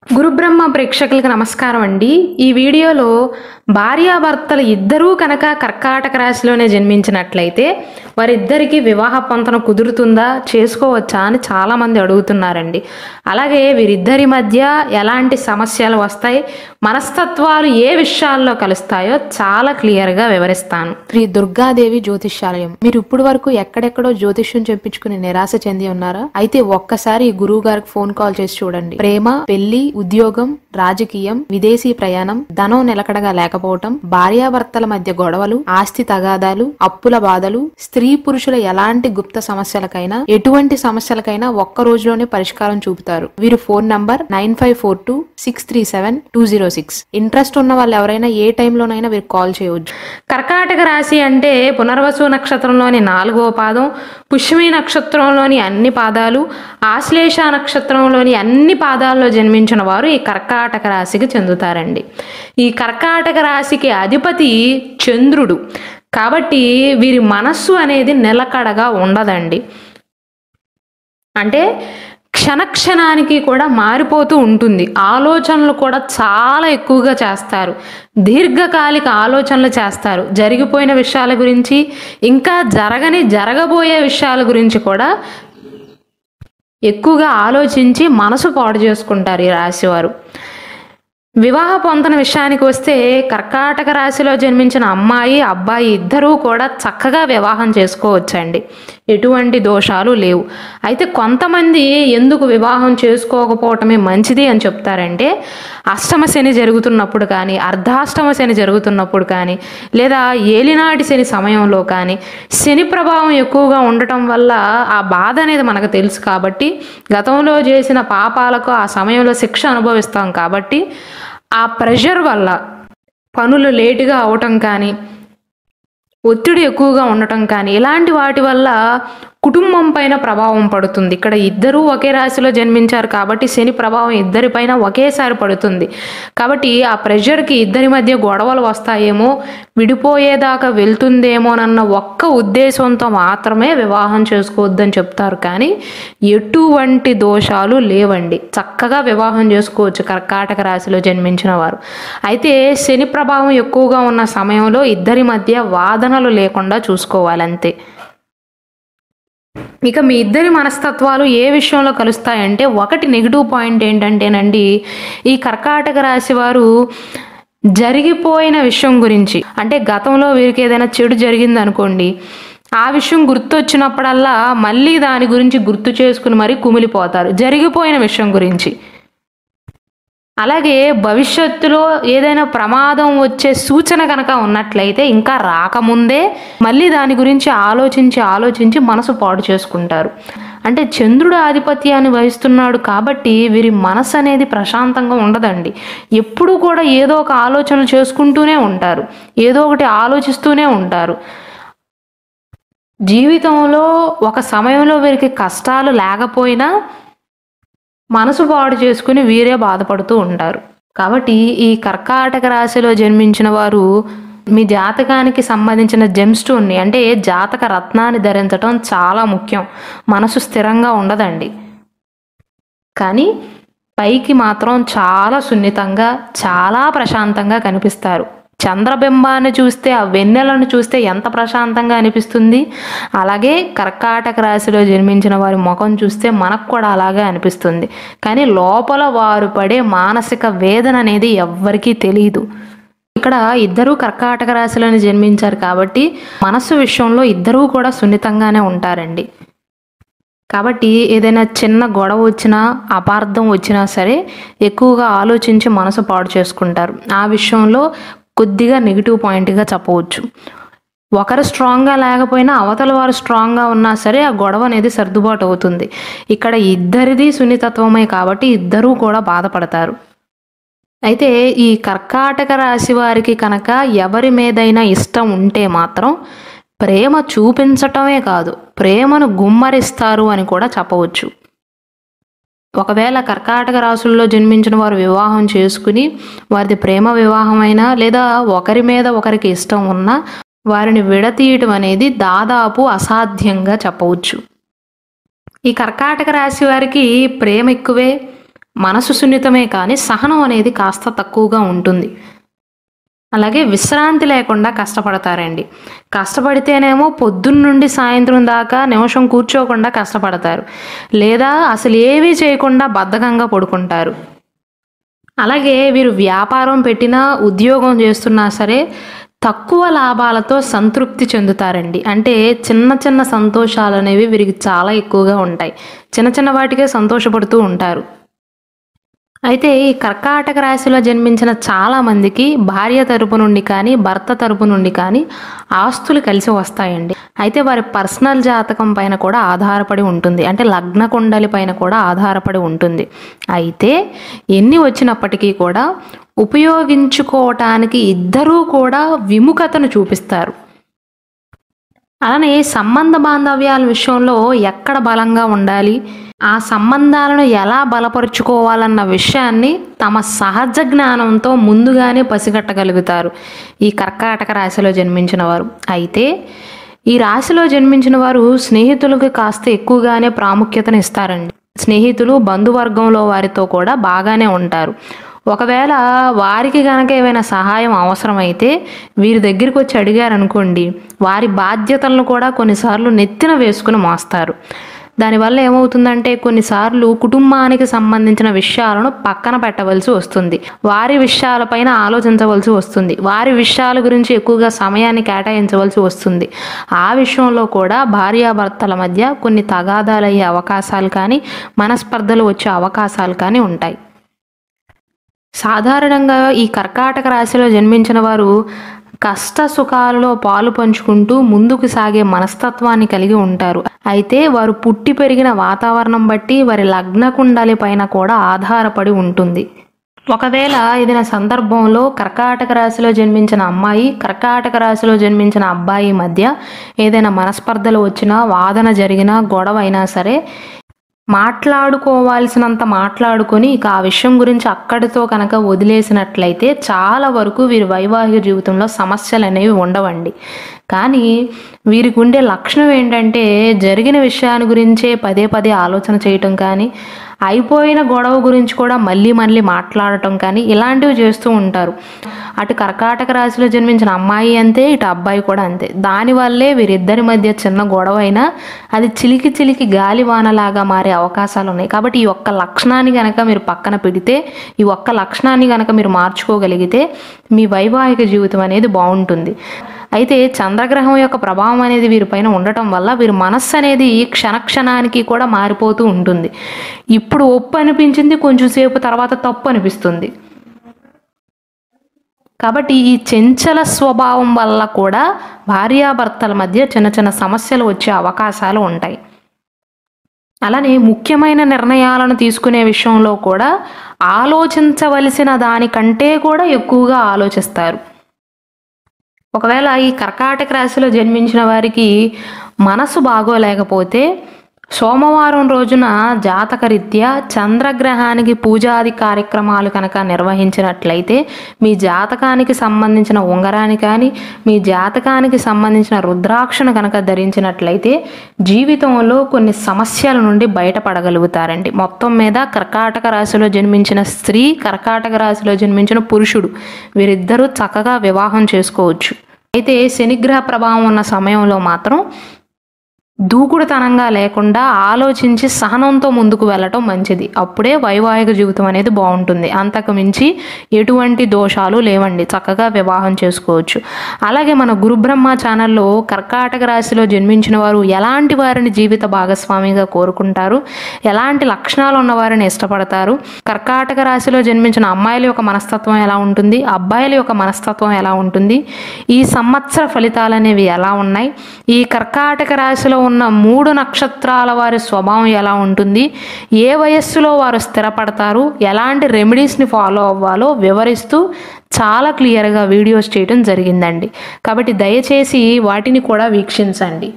గురుబ్రహ్మ ప్రేక్షకులకు నమస్కారం అండి. ఈ వీడియోలో భార్యాభర్తలు ఇద్దరూ కనుక కర్కాటక రాశిలోనే జన్మించినట్లయితే వారిద్దరికీ వివాహ పొంతన కుదురుతుందా, చేసుకోవచ్చా అని చాలామంది అడుగుతున్నారండి. అలాగే వీరిద్దరి మధ్య ఎలాంటి సమస్యలు వస్తాయి, మనస్తత్వాలు ఏ విషయాల్లో కలుస్తాయో చాలా క్లియర్గా వివరిస్తాను. శ్రీ దుర్గాదేవి జ్యోతిష్యాలయం. మీరు ఇప్పుడు వరకు ఎక్కడెక్కడో జ్యోతిష్యం చెప్పించుకుని నిరాశ చెంది ఉన్నారా? అయితే ఒక్కసారి గురువు గారికి ఫోన్ కాల్ చేసి చూడండి. ప్రేమ, పెళ్లి, ఉద్యోగం, రాజకీయం, విదేశీ ప్రయాణం, ధనం నిలకడగా లేకపోవటం, భార్యాభర్తల మధ్య గొడవలు, ఆస్తి తగాదాలు, అప్పుల బాధలు, స్త్రీ పురుషుల ఎలాంటి గుప్త సమస్యలకైనా, ఎటువంటి సమస్యలకైనా ఒక్క రోజులోనే పరిష్కారం చూపుతారు. వీరు ఫోన్ నంబర్ 9542637206. ఇంట్రెస్ట్ ఉన్న వాళ్ళు ఎవరైనా ఏ టైంలోనైనా వీరికి కాల్ చేయవచ్చు. కర్కాటక రాశి అంటే పునర్వసు నక్షత్రంలోని 4వ పాదం, పుష్యమి నక్షత్రంలోని అన్ని పాదాలు, ఆశ్లేష నక్షత్రంలోని అన్ని పాదాల్లో జన్మించిన వారు ఈ కర్కాటక రాశికి చెందుతారండి. ఈ కర్కాటక రాశికి అధిపతి చంద్రుడు కాబట్టి వీరి మనస్సు అనేది నిలకడగా ఉండదండి. అంటే క్షణక్షణానికి కూడా మారిపోతూ ఉంటుంది. ఆలోచనలు కూడా చాలా ఎక్కువగా చేస్తారు. దీర్ఘకాలిక ఆలోచనలు చేస్తారు. జరిగిపోయిన విషయాల గురించి, ఇంకా జరగబోయే విషయాల గురించి కూడా ఎక్కువగా ఆలోచించి మనసు పాడు చేసుకుంటారు ఈ రాశివారు. వివాహ పొంతన విషయానికి వస్తే కర్కాటక రాశిలో జన్మించిన అమ్మాయి, అబ్బాయి ఇద్దరూ కూడా చక్కగా వివాహం చేసుకోవచ్చండి. ఎటువంటి దోషాలు లేవు. అయితే కొంతమంది ఎందుకు వివాహం చేసుకోకపోవటమే మంచిది అని చెప్తారంటే, అష్టమ శని జరుగుతున్నప్పుడు కానీ, అర్ధాష్టమ శని జరుగుతున్నప్పుడు కానీ, లేదా ఏలినాటి శని సమయంలో కానీ శని ప్రభావం ఎక్కువగా ఉండటం వల్ల ఆ బాధ అనేది మనకు తెలుసు కాబట్టి, గతంలో చేసిన పాపాలకు ఆ సమయంలో శిక్ష అనుభవిస్తాం కాబట్టి ఆ ప్రెషర్ వల్ల పనులు లేటుగా అవటం కానీ, ఒత్తిడి ఎక్కువగా ఉండటం కానీ, ఇలాంటి వాటి వల్ల కుటుంబం పైన ప్రభావం పడుతుంది. ఇక్కడ ఇద్దరూ ఒకే రాశిలో జన్మించారు కాబట్టి శని ప్రభావం ఇద్దరిపైన ఒకేసారి పడుతుంది. కాబట్టి ఆ ప్రెషర్కి ఇద్దరి మధ్య గొడవలు వస్తాయేమో, విడిపోయేదాకా వెళ్తుందేమోనన్న ఒక్క ఉద్దేశంతో మాత్రమే వివాహం చేసుకోవద్దని చెప్తారు. కానీ ఎటువంటి దోషాలు లేవండి. చక్కగా వివాహం చేసుకోవచ్చు కర్కాటక రాశిలో జన్మించిన వారు. అయితే శని ప్రభావం ఎక్కువగా ఉన్న సమయంలో ఇద్దరి మధ్య వాదనలు లేకుండా చూసుకోవాలంతే. ఇక మీ ఇద్దరి మనస్తత్వాలు ఏ విషయంలో కలుస్తాయంటే, ఒకటి నెగిటివ్ పాయింట్ ఏంటంటేనండి, ఈ కర్కాటక రాశి వారు జరిగిపోయిన విషయం గురించి, అంటే గతంలో వీరికి ఏదైనా చెడు జరిగింది అనుకోండి, ఆ విషయం గుర్తొచ్చినప్పుడల్లా మళ్ళీ దాని గురించి గుర్తు చేసుకుని మరీ కుమిలిపోతారు జరిగిపోయిన విషయం గురించి. అలాగే భవిష్యత్తులో ఏదైనా ప్రమాదం వచ్చే సూచన కనుక ఉన్నట్లయితే ఇంకా రాకముందే మళ్ళీ దాని గురించి ఆలోచించి మనసు పాడు చేసుకుంటారు. అంటే చంద్రుడు ఆధిపత్యాన్ని వహిస్తున్నాడు కాబట్టి వీరి మనసు అనేది ప్రశాంతంగా ఉండదండి. ఎప్పుడూ కూడా ఏదో ఒక ఆలోచనలు చేసుకుంటూనే ఉంటారు, ఏదో ఒకటి ఆలోచిస్తూనే ఉంటారు. జీవితంలో ఒక సమయంలో వీరికి కష్టాలు లేకపోయినా మనసు పాడు చేసుకుని వీరే బాధపడుతూ ఉంటారు. కాబట్టి ఈ కర్కాటక రాశిలో జన్మించిన వారు మీ జాతకానికి సంబంధించిన జెమ్ స్టోన్ని, అంటే జాతక రత్నాన్ని ధరించడం చాలా ముఖ్యం. మనసు స్థిరంగా ఉండదండి, కానీ పైకి మాత్రం చాలా సున్నితంగా, చాలా ప్రశాంతంగా కనిపిస్తారు. చంద్రబింబాన్ని చూస్తే, ఆ వెన్నెలను చూస్తే ఎంత ప్రశాంతంగా అనిపిస్తుంది, అలాగే కర్కాటక రాశిలో జన్మించిన వారి ముఖం చూస్తే మనకు కూడా అలాగే అనిపిస్తుంది. కానీ లోపల వారు పడే మానసిక వేదన అనేది ఎవ్వరికీ తెలియదు. ఇక్కడ ఇద్దరూ కర్కాటక రాశిలోనే జన్మించారు కాబట్టి మనస్సు విషయంలో ఇద్దరూ కూడా సున్నితంగానే ఉంటారండి. కాబట్టి ఏదైనా చిన్న గొడవ వచ్చినా, అపార్థం వచ్చినా సరే ఎక్కువగా ఆలోచించి మనసు పాడు చేసుకుంటారు. ఆ విషయంలో కొద్దిగా నెగిటివ్ పాయింట్గా చెప్పవచ్చు. ఒకరు స్ట్రాంగ్గా లేకపోయినా అవతల వారు స్ట్రాంగ్గా ఉన్నా సరే ఆ గొడవ అనేది సర్దుబాటు అవుతుంది. ఇక్కడ ఇద్దరిది సున్నితత్వమే కాబట్టి ఇద్దరూ కూడా బాధపడతారు. అయితే ఈ కర్కాటక రాశి వారికి కనుక ఎవరి మీదైనా ఇష్టం ఉంటే మాత్రం ప్రేమ చూపించటమే కాదు, ప్రేమను గుమ్మరిస్తారు అని కూడా చెప్పవచ్చు. ఒకవేళ కర్కాటక రాశుల్లో జన్మించిన వారు వివాహం చేసుకుని వారిది ప్రేమ వివాహమైనా, లేదా ఒకరి మీద ఒకరికి ఇష్టం ఉన్నా వారిని విడతీయటం అనేది దాదాపు అసాధ్యంగా చెప్పవచ్చు. ఈ కర్కాటక రాశి వారికి ప్రేమ ఎక్కువే, మనసు సున్నితమే కానీ సహనం అనేది కాస్త తక్కువగా ఉంటుంది. అలాగే విశ్రాంతి లేకుండా కష్టపడతారండి. కష్టపడితేనేమో పొద్దున్న నుండి సాయంత్రం దాకా నిమిషం కూర్చోకుండా కష్టపడతారు, లేదా అసలు ఏవీ చేయకుండా బద్ధకంగా పడుకుంటారు. అలాగే వీరు వ్యాపారం పెట్టినా ఉద్యోగం చేస్తున్నా సరే తక్కువ లాభాలతో సంతృప్తి చెందుతారండి. అంటే చిన్న చిన్న సంతోషాలు అనేవి వీరికి చాలా ఎక్కువగా ఉంటాయి. చిన్న చిన్న వాటికే సంతోషపడుతూ ఉంటారు. అయితే ఈ కర్కాటక రాశిలో జన్మించిన చాలామందికి భార్య తరపు నుండి కానీ భర్త తరపు నుండి కానీ ఆస్తులు కలిసి వస్తాయండి. అయితే వారి పర్సనల్ జాతకం పైన కూడా ఆధారపడి ఉంటుంది, అంటే లగ్న కుండలి పైన కూడా ఆధారపడి ఉంటుంది. అయితే ఎన్ని వచ్చినప్పటికీ కూడా ఉపయోగించుకోవటానికి ఇద్దరూ కూడా విముఖతను చూపిస్తారు. అలానే సంబంధ బాంధవ్యాల విషయంలో ఎక్కడ బలంగా ఉండాలి, ఆ సంబంధాలను ఎలా బలపరుచుకోవాలన్న విషయాన్ని తమ సహజ జ్ఞానంతో ముందుగానే పసిగట్టగలుగుతారు ఈ కర్కాటక రాశిలో జన్మించిన వారు. అయితే ఈ రాశిలో జన్మించిన వారు స్నేహితులకు కాస్త ఎక్కువగానే ప్రాముఖ్యతను ఇస్తారండి. స్నేహితులు బంధువర్గంలో వారితో కూడా బాగానే ఉంటారు. ఒకవేళ వారికి కనుక ఏమైనా సహాయం అవసరమైతే వీరి దగ్గరికి వచ్చి అడిగారనుకోండి, వారి బాధ్యతలను కూడా కొన్నిసార్లు నెత్తిన వేసుకుని మోస్తారు. దానివల్ల ఏమవుతుందంటే కొన్నిసార్లు కుటుంబానికి సంబంధించిన విషయాలను పక్కన పెట్టవలసి వస్తుంది, వారి విషయాలపైన ఆలోచించవలసి వస్తుంది, వారి విషయాల గురించి ఎక్కువగా సమయాన్ని కేటాయించవలసి వస్తుంది. ఆ విషయంలో కూడా భార్యాభర్తల మధ్య కొన్ని తగాదాలయ్యే అవకాశాలు కానీ మనస్పర్ధలు వచ్చే అవకాశాలు కానీ ఉంటాయి. సాధారణంగా ఈ కర్కాటక రాశిలో జన్మించిన వారు కష్ట సుఖాలలో పాలు పంచుకుంటూ ముందుకు సాగే మనస్తత్వాన్ని కలిగి ఉంటారు. అయితే వారు పుట్టి పెరిగిన వాతావరణం బట్టి వారి లగ్న కుండలి పైన కూడా ఆధారపడి ఉంటుంది. ఒకవేళ ఏదైనా సందర్భంలో కర్కాటక రాశిలో జన్మించిన అమ్మాయి కర్కాటక రాశిలో జన్మించిన అబ్బాయి మధ్య ఏదైనా మనస్పర్ధలు వచ్చినా, వాదన జరిగినా, గొడవ అయినా సరే మాట్లాడుకోవాల్సినంత మాట్లాడుకొని ఇక ఆ విషయం గురించి అక్కడితో కనుక వదిలేసినట్లయితే చాలా వరకు వీరి వైవాహిక జీవితంలో సమస్యలు అనేవి ఉండవండి. కానీ వీరికి ఉండే లక్షణం ఏంటంటే జరిగిన విషయాన్ని గురించే పదే పదే ఆలోచన చేయటం కానీ, అయిపోయిన గొడవ గురించి కూడా మళ్ళీ మళ్ళీ మాట్లాడటం కానీ ఇలాంటివి చేస్తూ ఉంటారు. అటు కర్కాటక రాశిలో జన్మించిన అమ్మాయి అంతే, ఇటు అబ్బాయి కూడా అంతే. దానివల్లే వీరిద్దరి మధ్య చిన్న గొడవ అయినా అది చిలికి చిలికి గాలివానలాగా మారే అవకాశాలు ఉన్నాయి. కాబట్టి ఈ ఒక్క లక్షణాన్ని కనుక మీరు పక్కన పెడితే, ఈ ఒక్క లక్షణాన్ని కనుక మీరు మార్చుకోగలిగితే మీ వైవాహిక జీవితం అనేది బాగుంటుంది. అయితే చంద్రగ్రహం యొక్క ప్రభావం అనేది వీరిపైన ఉండటం వల్ల వీరి మనస్సు అనేది క్షణక్షణానికి కూడా మారిపోతూ ఉంటుంది. ఇప్పుడు ఒప్పు అనిపించింది, కొంచెం సేపు తర్వాత తప్పు అనిపిస్తుంది. కాబట్టి ఈ చంచల స్వభావం వల్ల కూడా భార్యాభర్తల మధ్య చిన్న చిన్న సమస్యలు వచ్చే అవకాశాలు ఉంటాయి. అలానే ముఖ్యమైన నిర్ణయాలను తీసుకునే విషయంలో కూడా ఆలోచించవలసిన దానికంటే కూడా ఎక్కువగా ఆలోచిస్తారు. ఒకవేళ ఈ కర్కాటక రాశిలో జన్మించిన వారికి మనసు బాగోలేకపోతే సోమవారం రోజున జాతకరీత్యా చంద్రగ్రహానికి పూజాది కార్యక్రమాలు కనుక నిర్వహించినట్లయితే, మీ జాతకానికి సంబంధించిన ఉంగరాన్ని కానీ, మీ జాతకానికి సంబంధించిన రుద్రాక్షను కనుక ధరించినట్లయితే జీవితంలో కొన్ని సమస్యల నుండి బయటపడగలుగుతారండి. మొత్తం మీద కర్కాటక రాశిలో జన్మించిన స్త్రీ, కర్కాటక రాశిలో జన్మించిన పురుషుడు వీరిద్దరూ చక్కగా వివాహం చేసుకోవచ్చు. అయితే శనిగ్రహ ప్రభావం ఉన్న సమయంలో మాత్రం దూకుడుతనంగా లేకుండా ఆలోచించి సహనంతో ముందుకు వెళ్ళటం మంచిది. అప్పుడే వైవాహిక జీవితం అనేది బాగుంటుంది. అంతకు మించి ఎటువంటి దోషాలు లేవండి, చక్కగా వివాహం చేసుకోవచ్చు. అలాగే మన గురుబ్రహ్మ ఛానల్లో కర్కాటక రాశిలో జన్మించిన వారు ఎలాంటి వారిని జీవిత భాగస్వామిగా కోరుకుంటారు, ఎలాంటి లక్షణాలు ఉన్నవారిని ఇష్టపడతారు, కర్కాటక రాశిలో జన్మించిన అమ్మాయిల యొక్క మనస్తత్వం ఎలా ఉంటుంది, అబ్బాయిల యొక్క మనస్తత్వం ఎలా ఉంటుంది, ఈ సంవత్సర ఫలితాలు అనేవి ఎలా ఉన్నాయి, ఈ కర్కాటక రాశిలో ఉన్న 3 నక్షత్రాల వారి స్వభావం ఎలా ఉంటుంది, ఏ వయస్సులో వారు స్థిరపడతారు, ఎలాంటి రెమెడీస్ని ఫాలో అవ్వాలో వివరిస్తూ చాలా క్లియర్గా వీడియోస్ చేయడం జరిగిందండి. కాబట్టి దయచేసి వాటిని కూడా వీక్షించండి.